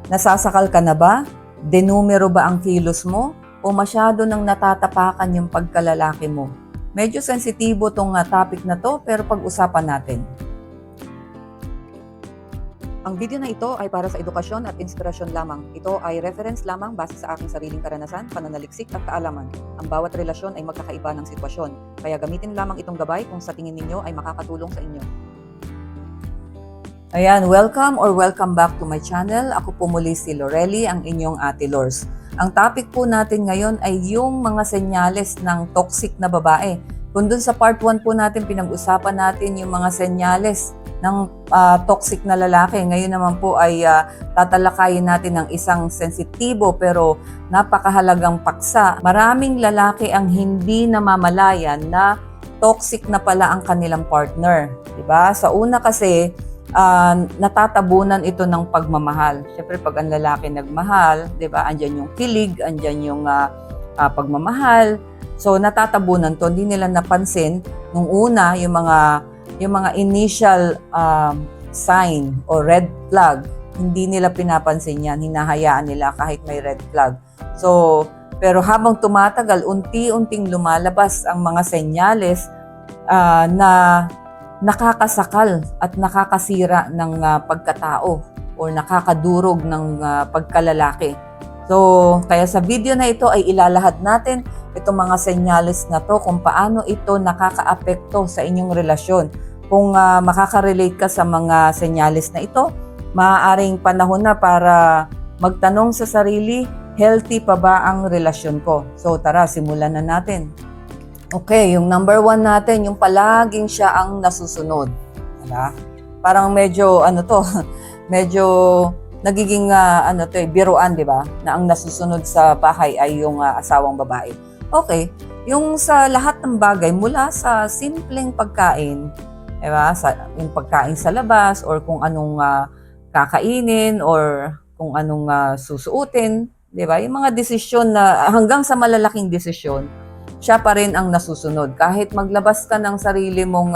Nasasakal ka na ba? Denumero ba ang kilos mo? O masyado nang natatapakan yung pagkalalaki mo? Medyo sensitibo tong topic na to pero pag-usapan natin. Ang video na ito ay para sa edukasyon at inspirasyon lamang. Ito ay reference lamang base sa aking sariling karanasan, pananaliksik at kaalaman. Ang bawat relasyon ay magkakaiba ng sitwasyon, kaya gamitin lamang itong gabay kung sa tingin ninyo ay makakatulong sa inyo. Ayan, welcome back to my channel. Ako po muli si Lorelly, ang inyong Ate Lors. Ang topic po natin ngayon ay yung mga senyales ng toxic na babae. Kung dun sa part 1 po natin, pinag-usapan natin yung mga senyales ng toxic na lalaki. Ngayon naman po ay tatalakayin natin ng isang sensitibo pero napakahalagang paksa. Maraming lalaki ang hindi namamalayan na toxic na pala ang kanilang partner. Diba? Sa una kasi, natatabunan ito ng pagmamahal. Siyempre, pag ang lalaki nagmahal, diba? Andyan yung kilig, andyan yung pagmamahal. So, natatabunan to. Hindi nila napansin nung una yung mga initial sign o red flag, hindi nila pinapansin yan, hinahayaan nila kahit may red flag. So, pero habang tumatagal, unti-unting lumalabas ang mga senyales na nakakasakal at nakakasira ng pagkatao o nakakadurog ng pagkalalaki. So, kaya sa video na ito ay ilalahad natin itong mga senyales na to kung paano ito nakakaapekto sa inyong relasyon. Kung makaka-relate ka sa mga senyales na ito, maaaring panahon na para magtanong sa sarili, healthy pa ba ang relasyon ko? So tara, simulan na natin. Okay, yung number 1 natin, yung palaging siya ang nasusunod. Diba? Parang medyo, medyo nagiging, biruan, di ba? Na ang nasusunod sa bahay ay yung asawang babae. Okay, yung sa lahat ng bagay, mula sa simpleng pagkain, diba? Yung pagkain sa labas or kung anong kakainin or kung anong susuotin, diba? Yung mga desisyon na hanggang sa malalaking desisyon, siya pa rin ang nasusunod. Kahit maglabas ka ng sarili mong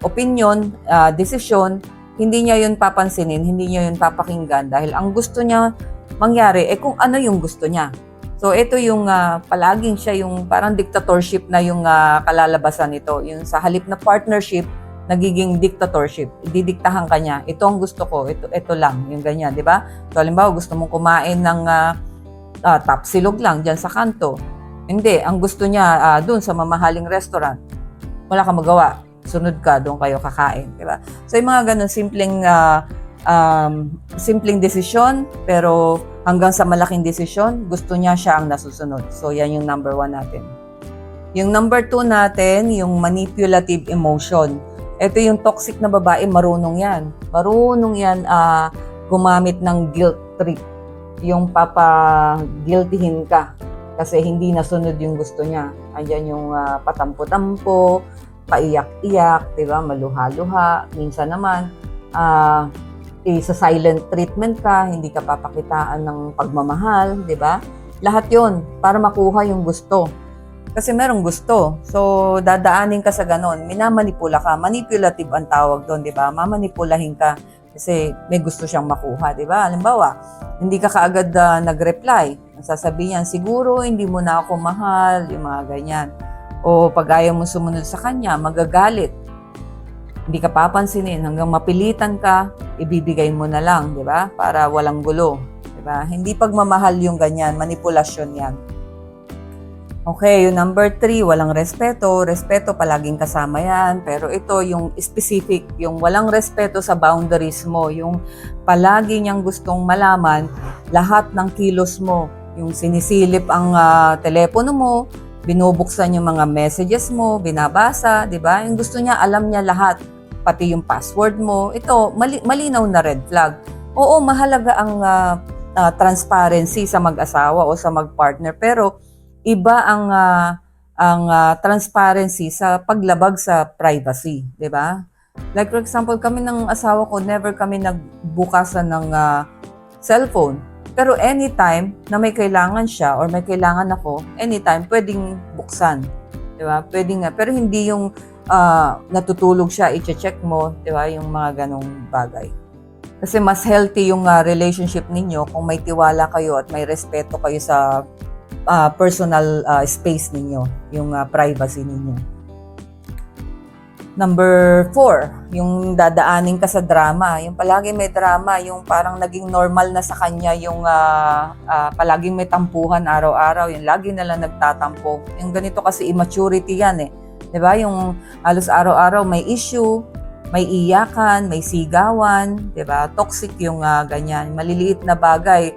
opinion, desisyon, hindi niya yun papansinin, hindi niya yun papakinggan dahil ang gusto niya mangyari kung ano yung gusto niya. So ito yung palaging siya yung parang dictatorship na yung kalalabasan nito. Yung sa halip na partnership, nagiging dictatorship. Didiktahan ka niya. Ito ang gusto ko. Ito lang. Yung ganyan, di ba? So, halimbawa, gusto mong kumain ng tapsilog lang dyan sa kanto. Hindi. Ang gusto niya doon sa mamahaling restaurant. Wala kang magawa. Sunod ka, doon kayo kakain. Di ba? So, yung mga ganun, simpleng desisyon, pero hanggang sa malaking desisyon, gusto niya siya ang nasusunod. So, yan yung number 1 natin. Yung number 2 natin, yung manipulative emotion. Ito yung toxic na babae, marunong yan. Marunong yan gumamit ng guilt trip. Yung papa-guiltihin ka kasi hindi nasunod yung gusto niya. Andyan yung patampo-tampo, paiyak-iyak, diba? Maluha-luha. Minsan naman, sa silent treatment ka, hindi ka papakitaan ng pagmamahal, diba? Lahat yon para makuha yung gusto. Kasi merong gusto. So, dadaanin ka sa ganon. Minamanipula ka. Manipulative ang tawag doon, di ba? Mamanipulahin ka kasi may gusto siyang makuha, di ba? Halimbawa, hindi ka kaagad nag-reply. Sasabihin niya, siguro hindi mo na ako mahal, yung mga ganyan. O pag ayaw mo sumunod sa kanya, magagalit. Hindi ka papansinin hanggang mapilitan ka, ibibigay mo na lang, di ba? Para walang gulo, di ba? Hindi pagmamahal yung ganyan, manipulasyon yan. Okay, yung number 3, walang respeto. Respeto, palaging kasama yan. Pero ito, yung specific, yung walang respeto sa boundaries mo. Yung palagi niyang gustong malaman lahat ng kilos mo. Yung sinisilip ang telepono mo, binubuksan yung mga messages mo, binabasa, di ba? Yung gusto niya, alam niya lahat. Pati yung password mo. Ito, malinaw na red flag. Oo, mahalaga ang transparency sa mag-asawa o sa mag-partner. Pero, iba ang transparency sa paglabag sa privacy, 'di ba? Like for example, kami ng asawa ko, never kami nagbukasan ng cellphone. Pero anytime na may kailangan siya or may kailangan ako, anytime pwedeng buksan, 'di ba? Pwedeng nga, pero hindi yung natutulog siya, i-check mo, 'di ba? Yung mga ganong bagay. Kasi mas healthy yung relationship ninyo kung may tiwala kayo at may respeto kayo sa personal space ninyo, yung privacy ninyo. Number 4, yung dadaanin ka sa drama. Yung palagi may drama, yung parang naging normal na sa kanya yung palaging may tampuhan araw-araw, yung lagi na lang nagtatampo. Yung ganito kasi immaturity yan eh. 'Di ba? Yung halos araw-araw may issue, may iyakan, may sigawan, 'di ba? Toxic yung ganyan. Maliliit na bagay,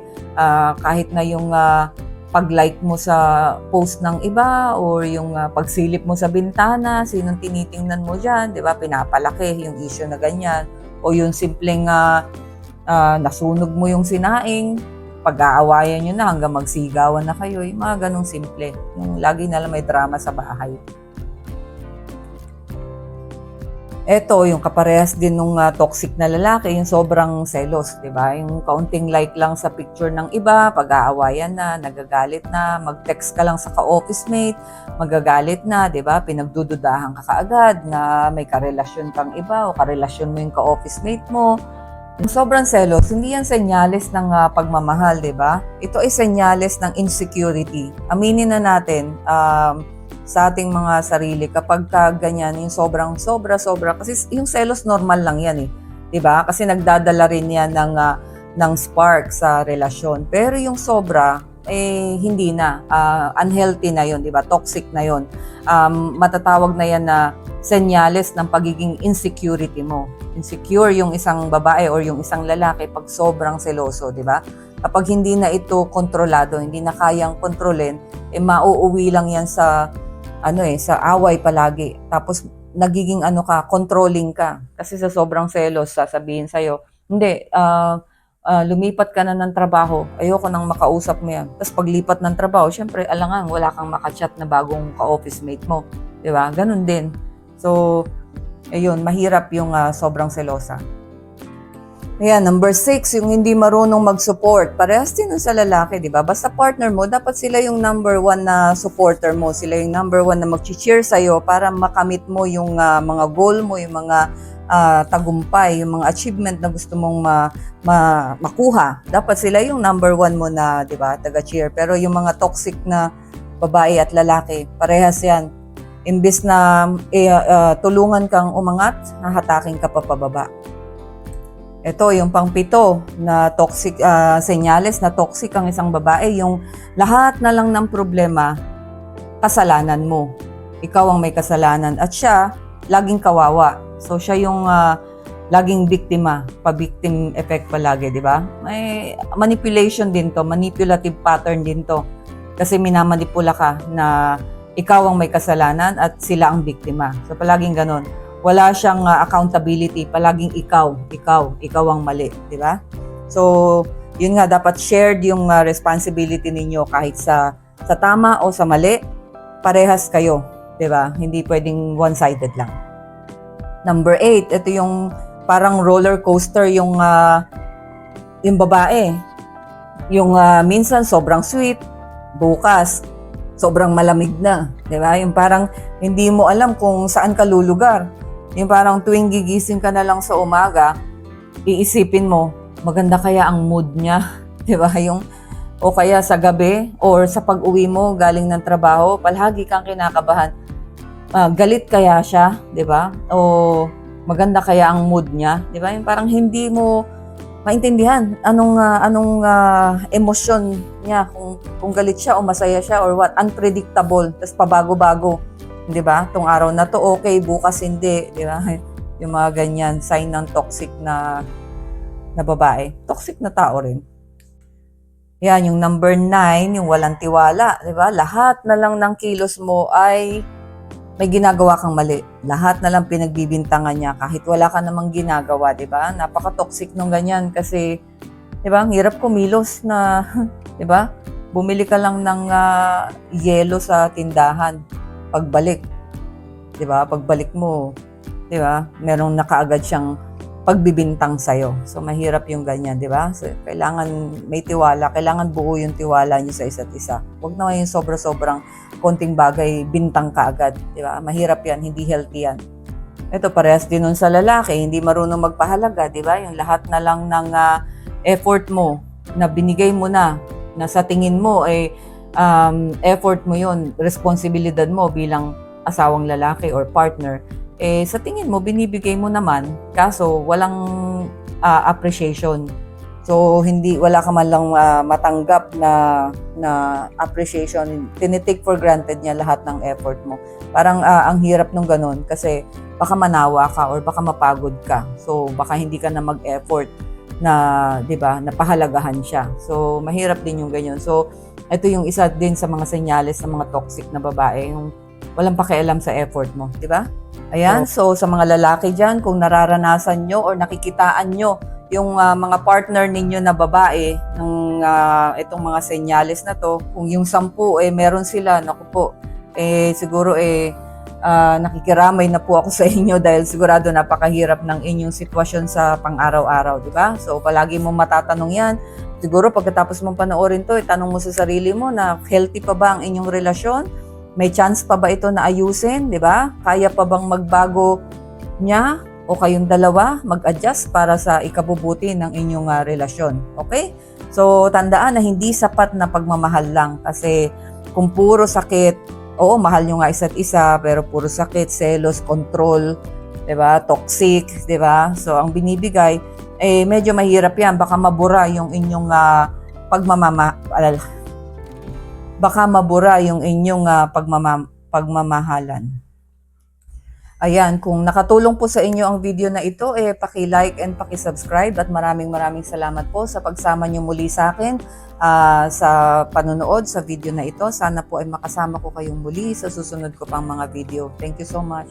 kahit na yung pag-like mo sa post ng iba or yung pagsilip mo sa bintana, sinong tinitingnan mo dyan, di ba? Pinapalaki yung issue na ganyan. O yung simpleng nasunog mo yung sinaing, pag-aawayan nyo na hanggang magsigawan na kayo. Yung mga ganong simple. Yung lagi na lang may drama sa bahay. Eto, yung kaparehas din nung toxic na lalaki, yung sobrang selos, di ba? Yung kaunting like lang sa picture ng iba, pag-aawayan na, nagagalit na, mag-text ka lang sa ka-office mate, magagalit na, di ba? Pinagdududahan ka kaagad na may karelasyon kang iba o karelasyon mo yung ka-office mate mo. Yung sobrang selos, hindi yan senyales ng pagmamahal, di ba? Ito ay senyales ng insecurity. Aminin na natin, sa ating mga sarili kapag ganyan, yung sobra kasi yung selos normal lang yan eh, 'di ba? Kasi nagdadala rin yan ng spark sa relasyon. Pero yung sobra hindi na, unhealthy na yon, 'di ba? Toxic na yon. Matatawag na yan na senyales ng pagiging insecurity mo. Insecure yung isang babae or yung isang lalaki pag sobrang seloso, 'di ba? Kapag hindi na ito kontrolado, hindi na kayang kontrolin, mauuwi lang yan sa sa away palagi. Tapos nagiging controlling ka. Kasi sa sobrang selos, sasabihin sa'yo, hindi, lumipat ka na ng trabaho, ayoko nang makausap mo yan. Tapos paglipat ng trabaho, syempre, alangan, wala kang makachat na bagong ka-office mate mo. Diba? Ganun din. So, ayun, mahirap yung sobrang selosa. Ayan, number 6, yung hindi marunong mag-support. Parehas din sa lalaki, di ba? Basta partner mo, dapat sila yung number 1 na supporter mo. Sila yung number 1 na mag-cheer sa'yo para makamit mo yung mga goal mo, yung mga tagumpay, yung mga achievement na gusto mong makuha. Dapat sila yung number 1 mo na, di ba, taga-cheer. Pero yung mga toxic na babae at lalaki, parehas yan. Imbis na tulungan kang umangat, hahatakin ka pa pababa. Ito, yung pang-7 na toxic, senyales na toxic ang isang babae, yung lahat na lang ng problema, kasalanan mo. Ikaw ang may kasalanan at siya, laging kawawa. So, siya yung laging biktima, pa-victim effect palagi, di ba? May manipulation din to, manipulative pattern din to. Kasi minamanipula ka na ikaw ang may kasalanan at sila ang biktima. So, palaging ganon. Wala siyang accountability, palaging ikaw ang mali, di ba? So, yun nga, dapat shared yung responsibility ninyo kahit sa tama o sa mali, parehas kayo, di ba? Hindi pwedeng one-sided lang. Number 8, ito yung parang roller coaster yung babae. Yung minsan sobrang sweet, bukas sobrang malamig na, di ba? Yung parang hindi mo alam kung saan ka lulugar. Yung parang tuwing gigising ka na lang sa umaga, iisipin mo, maganda kaya ang mood niya, di ba? O kaya sa gabi or sa pag-uwi mo galing ng trabaho, palagi kang kinakabahan. Galit kaya siya, di ba? O maganda kaya ang mood niya, di ba? Yung parang hindi mo maintindihan anong emosyon niya, kung galit siya o masaya siya or what, unpredictable, tapos pabago-bago. 'Di ba? Tong araw na to okay, bukas hindi, 'di ba? Yung mga ganyan, sign ng toxic na babae. Toxic na tao rin. Yan, yung number 9, yung walang tiwala, 'di ba? Lahat na lang ng kilos mo ay may ginagawa kang mali. Lahat na lang pinagbibintangan niya kahit wala ka namang ginagawa, 'di ba? Napaka-toxic nung ganyan kasi 'di ba? Ang hirap kumilos na, 'di ba? Bumili ka lang ng yelo sa tindahan. Pagbalik, 'di ba? Pagbalik mo, 'di ba? Merong nakaagad siyang pagbibintang sa iyo. So mahirap yung ganyan, 'di ba? So, kailangan may tiwala, kailangan buo yung tiwala niyo sa isa't isa. Huwag naman yung sobra-sobrang konting bagay bintang kaagad, 'di ba? Mahirap 'yan, hindi healthy 'yan. Ito parehas din nun sa lalaki, hindi marunong magpahalaga, di ba? Yung lahat na lang ng effort mo na binigay mo na sa tingin mo ay effort mo yon, responsibilidad mo bilang asawang lalaki or partner, sa tingin mo binibigay mo naman, kaso walang appreciation. So wala ka man lang matanggap na appreciation. Tinitake for granted niya lahat ng effort mo. Parang ang hirap nung ganun kasi baka manawa ka or baka mapagod ka. So baka hindi ka na mag-effort na, 'di ba, napahalagahan siya. So mahirap din yung ganyan. So ito yung isa din sa mga senyales ng mga toxic na babae, yung walang pakialam sa effort mo, 'di ba? Ayan, so sa mga lalaki diyan, kung nararanasan nyo or nakikitaan nyo yung mga partner ninyo na babae ng itong mga senyales na to, kung yung 10 meron sila, naku po, siguro nakikiramay na po ako sa inyo dahil sigurado napakahirap ng inyong sitwasyon sa pang-araw-araw, di ba? So palagi mo matatanong yan. Siguro pagkatapos mong panoorin to, tanong mo sa sarili mo na healthy pa ba ang inyong relasyon? May chance pa ba ito na ayusin, di ba? Kaya pa bang magbago niya o kayong dalawa mag-adjust para sa ikabubuti ng inyong relasyon. Okay? So, tandaan na hindi sapat na pagmamahal lang kasi kung puro sakit, oo, mahal nyo nga isa't isa, pero puro sakit, selos, control, 'di ba? Toxic, 'di ba? So, ang binibigay medyo mahirap 'yan, baka mabura yung inyong pagmamahalan. Ayan, kung nakatulong po sa inyo ang video na ito, paki-like and paki-subscribe at maraming salamat po sa pagsama niyo muli sa akin sa panonood sa video na ito. Sana po ay makasama ko kayong muli sa susunod ko pang mga video. Thank you so much.